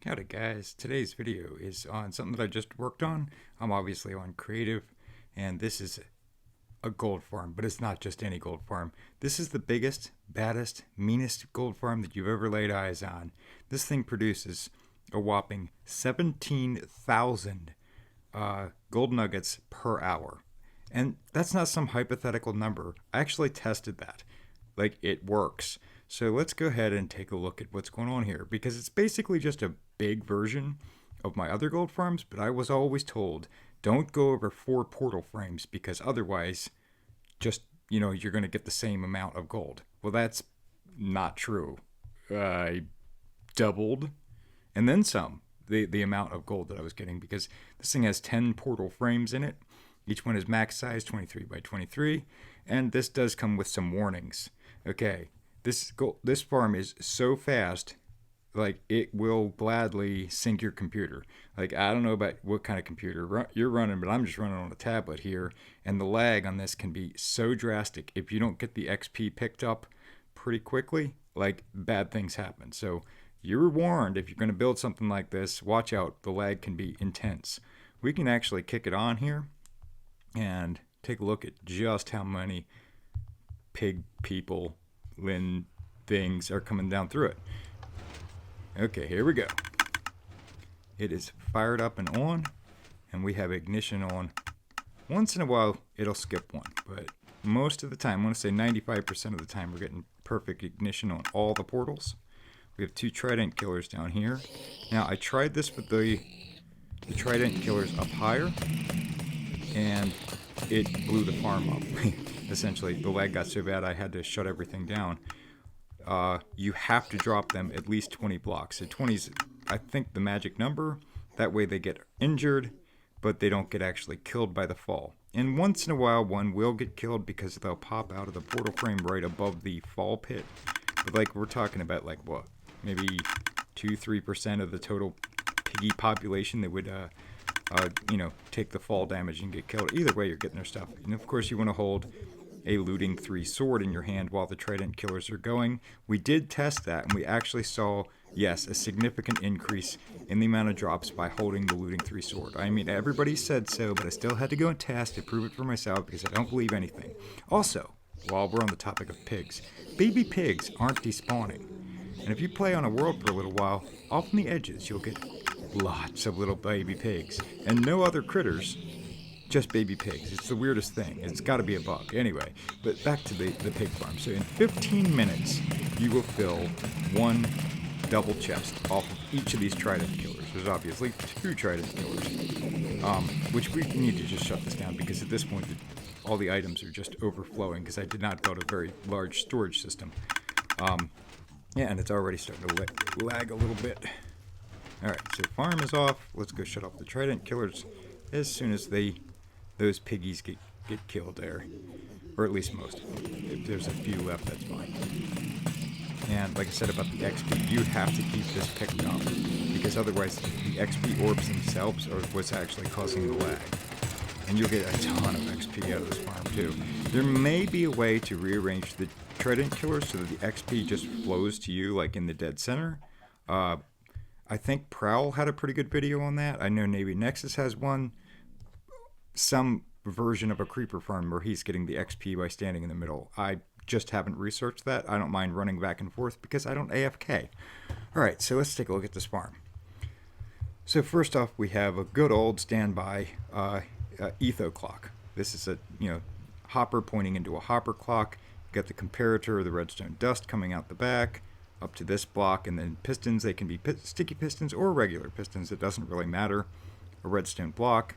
Howdy guys, today's video is on something that I just worked on. I'm obviously on creative, and this is a gold farm, but it's not just any gold farm. This is the biggest, baddest, meanest gold farm that you've ever laid eyes on. This thing produces a whopping 17,000 gold nuggets per hour. And that's not some hypothetical number. I actually tested that. Like, it works. So let's go ahead and take a look at what's going on here, because it's basically just a big version of my other gold farms, but I was always told don't go over 4 portal frames because otherwise you're going to get the same amount of gold. Well, that's not true. I doubled and then some the amount of gold that I was getting, because this thing has 10 portal frames in it. Each one is max size 23 by 23, and this does come with some warnings. Okay, this farm is so fast, like, it will gladly sink your computer. Like, I don't know about what kind of computer you're running, but I'm just running on a tablet here, and the lag on this can be so drastic. If you don't get the XP picked up pretty quickly, like, bad things happen. So you're warned, if you're going to build something like this, watch out. The lag can be intense. We can actually kick it on here and take a look at just how many pig people things are coming down through it. Okay, here we go. It is fired up and on, and we have ignition on. Once in a while, it'll skip one, but most of the time, I want to say 95% of the time, we're getting perfect ignition on all the portals. We have 2 trident killers down here. Now, I tried this with the trident killers up higher, and it blew the farm up. Essentially, the lag got so bad I had to shut everything down. You have to drop them at least 20 blocks. So 20 is, I think, the magic number. That way they get injured, but they don't get actually killed by the fall. And once in a while, one will get killed because they'll pop out of the portal frame right above the fall pit. But, like, we're talking about, like, what, maybe 2-3% of the total piggy population that would take the fall damage and get killed. Either way, you're getting their stuff. And of course, you want to hold a looting 3 sword in your hand while the trident killers are going. We did test that, and we actually saw, yes, a significant increase in the amount of drops by holding the looting 3 sword. I mean, everybody said so, but I still had to go and test to prove it for myself because I don't believe anything. Also, while we're on the topic of pigs, baby pigs aren't despawning. And if you play on a world for a little while, off on the edges, you'll get lots of little baby pigs. And no other critters, just baby pigs. It's the weirdest thing. It's got to be a bug. Anyway, but back to the pig farm. So in 15 minutes, you will fill 1 double chest off of each of these trident killers. There's obviously 2 trident killers, which we need to just shut this down because at this point, all the items are just overflowing because I did not build a very large storage system. Yeah, and it's already starting to lag a little bit. Alright, so farm is off. Let's go shut off the trident killers as soon as those piggies get killed there. Or at least most of them. If there's a few left, that's fine. And like I said about the XP, you have to keep this picked up, because otherwise the XP orbs themselves are what's actually causing the lag. And you'll get a ton of XP out of this farm too. There may be a way to rearrange the trident killers so that the XP just flows to you, like in the dead center. I think Prowl had a pretty good video on that. I know Navy Nexus has one. Some version of a creeper farm where he's getting the XP by standing in the middle. I just haven't researched that. I don't mind running back and forth because I don't AFK. Alright, so let's take a look at this farm. So first off, we have a good old standby etho clock. This is a hopper pointing into a hopper clock. You got the comparator, the redstone dust coming out the back up to this block, and then pistons. They can be sticky pistons or regular pistons. It doesn't really matter. A redstone block.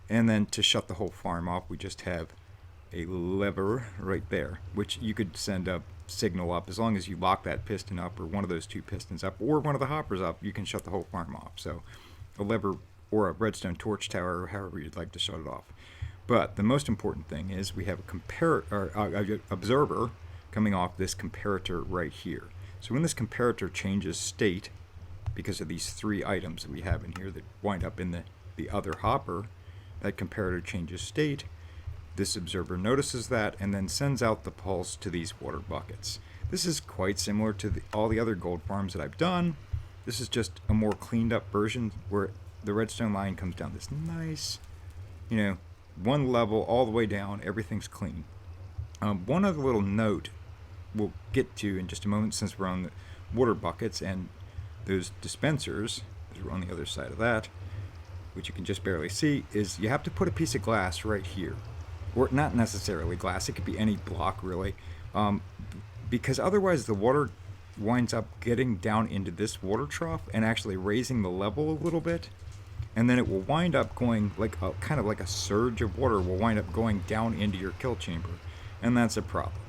And then to shut the whole farm off, we just have a lever right there, which you could send a signal up. As long as you lock that piston up, or one of those 2 pistons up, or one of the hoppers up, you can shut the whole farm off. So a lever or a redstone torch tower, or however you'd like to shut it off. But the most important thing is we have a observer coming off this comparator right here. So when this comparator changes state, because of these 3 items that we have in here that wind up in the other hopper, that comparator changes state. This observer notices that and then sends out the pulse to these water buckets. This is quite similar to all the other gold farms that I've done. This is just a more cleaned up version where the redstone line comes down this nice, one level all the way down. Everything's clean. One other little note we'll get to in just a moment, since we're on the water buckets and those dispensers that are on the other side of that, which you can just barely see, is you have to put a piece of glass right here. Or not necessarily glass, it could be any block really, because otherwise the water winds up getting down into this water trough and actually raising the level a little bit, and then it will wind up going like a kind of like a surge of water will wind up going down into your kill chamber, and that's a problem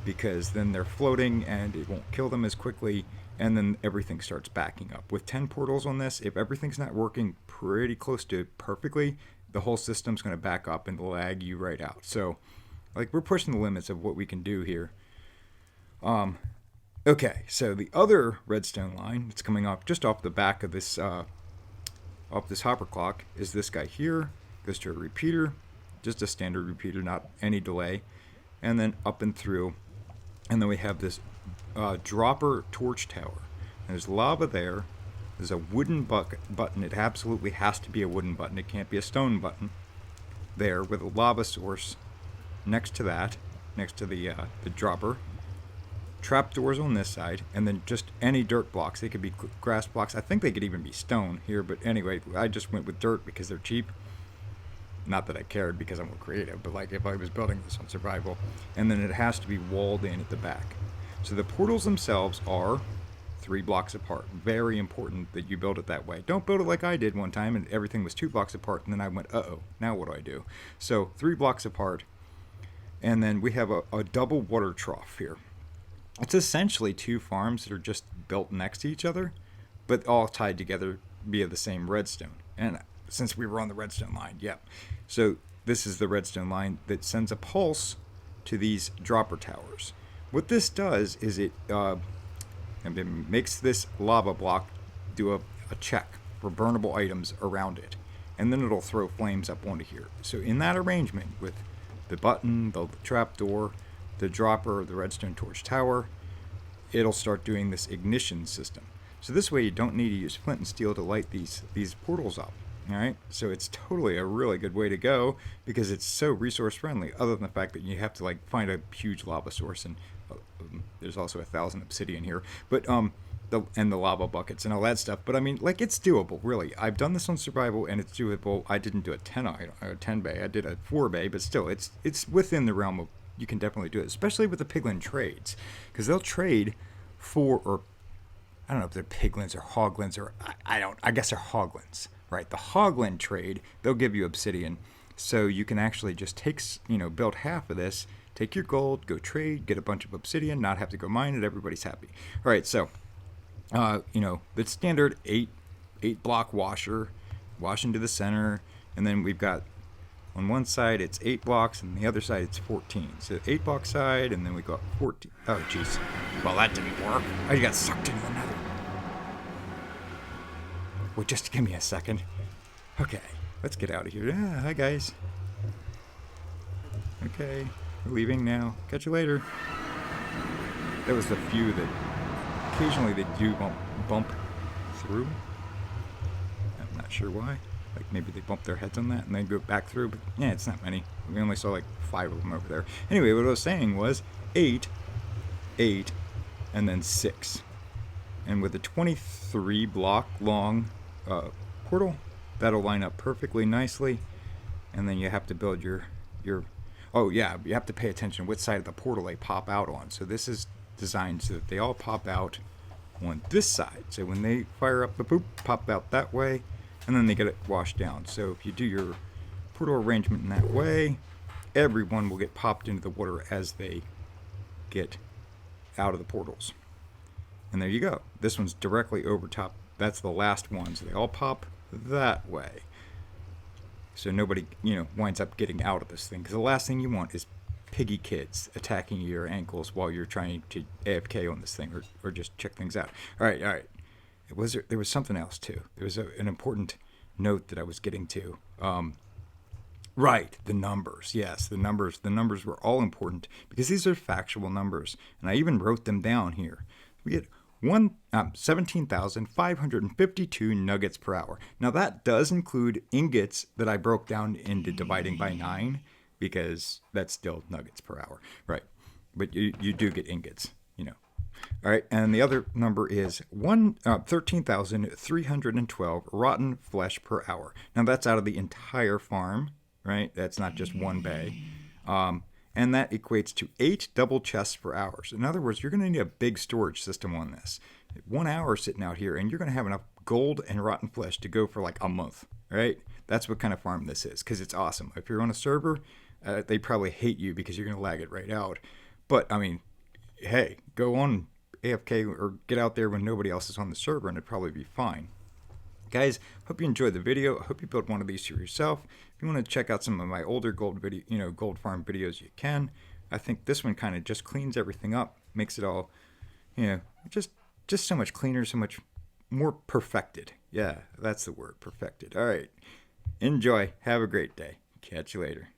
because then they're floating and it won't kill them as quickly, and then everything starts backing up. With 10 portals on this, if everything's not working pretty close to perfectly, the whole system's going to back up and lag you right out. So, like, we're pushing the limits of what we can do here. Okay, so the other redstone line that's coming off just off the back of this hopper clock is this guy here. Goes to a repeater, just a standard repeater, not any delay, and then up and through. And then we have this dropper torch tower. And there's lava there. There's a wooden button. It absolutely has to be a wooden button. It can't be a stone button. There with a lava source next to that, next to the dropper. Trapdoors on this side, and then just any dirt blocks. They could be grass blocks. I think they could even be stone here, but anyway, I just went with dirt because they're cheap. Not that I cared because I'm more creative, but like if I was building this on survival. And then it has to be walled in at the back. So the portals themselves are 3 blocks apart. Very important that you build it that way. Don't build it like I did one time and everything was 2 blocks apart, and then I went, uh-oh, now what do I do? So 3 blocks apart, and then we have a double water trough here. It's essentially 2 farms that are just built next to each other, but all tied together via the same redstone. And since we were on the redstone line, yep. So this is the redstone line that sends a pulse to these dropper towers. What this does is it makes this lava block do a check for burnable items around it, and then it'll throw flames up onto here. So in that arrangement with the button, the trapdoor, the dropper, the redstone torch tower, it'll start doing this ignition system. So this way you don't need to use flint and steel to light these portals up. All right, so it's totally a really good way to go because it's so resource friendly, other than the fact that you have to like find a huge lava source, and there's also 1,000 obsidian here, but the lava buckets and all that stuff. But I mean, like, it's doable, really. I've done this on survival and it's doable. I didn't do a 10 bay, I did a 4 bay, but still it's within the realm of, you can definitely do it, especially with the piglin trades, because they'll trade for, or I don't know if they're piglins or hoglins, or I guess they're hoglins, right? The hoglin trade, they'll give you obsidian, so you can actually just build half of this, take your gold, go trade, get a bunch of obsidian, not have to go mine it, everybody's happy. All right, so the standard 8 block washer, wash into the center, and then we've got on one side it's 8 blocks, and the other side it's 14. So 8 block side, and then we go up 14. Oh, jeez. Well, that didn't work. I got sucked into the nether. Well, just give me a second. Okay, let's get out of here. Hi, guys. Okay, we're leaving now. Catch you later. That was the few that occasionally they do bump through. I'm not sure why. Like maybe they bump their heads on that and then go back through, but yeah, it's not many. We only saw like 5 of them over there. Anyway, what I was saying was 8, and then 6. And with a 23 block long portal, that'll line up perfectly nicely. And then you have to build your oh yeah, you have to pay attention which side of the portal they pop out on. So this is designed so that they all pop out on this side. So when they fire up the poop, pop out that way, and then they get it washed down. So if you do your portal arrangement in that way, everyone will get popped into the water as they get out of the portals. And there you go. This one's directly over top. That's the last one. So they all pop that way. So nobody, winds up getting out of this thing. Because the last thing you want is piggy kids attacking your ankles while you're trying to AFK on this thing, or just check things out. All right. There was something else too. There was an important note that I was getting to. Right, the numbers. Yes, the numbers. The numbers were all important because these are factual numbers, and I even wrote them down here. We get 17,552 nuggets per hour. Now that does include ingots that I broke down into dividing by 9, because that's still nuggets per hour, right? But you do get ingots, you know. All right, and the other number is 13,312 rotten flesh per hour. Now that's out of the entire farm, right? That's not just one bay. And that equates to 8 double chests per hour. So in other words, you're going to need a big storage system on this. 1 hour sitting out here, and you're going to have enough gold and rotten flesh to go for like a month, right? That's what kind of farm this is, because it's awesome. If you're on a server, they probably hate you because you're going to lag it right out. But, I mean, hey, go on AFK or get out there when nobody else is on the server, and it'd probably be fine. Guys, hope you enjoyed the video. I hope you built one of these for yourself. If you want to check out some of my older gold farm videos, you can. I think this one kind of just cleans everything up, makes it all, just so much cleaner, so much more perfected. Yeah, that's the word, perfected. All right. Enjoy. Have a great day. Catch you later.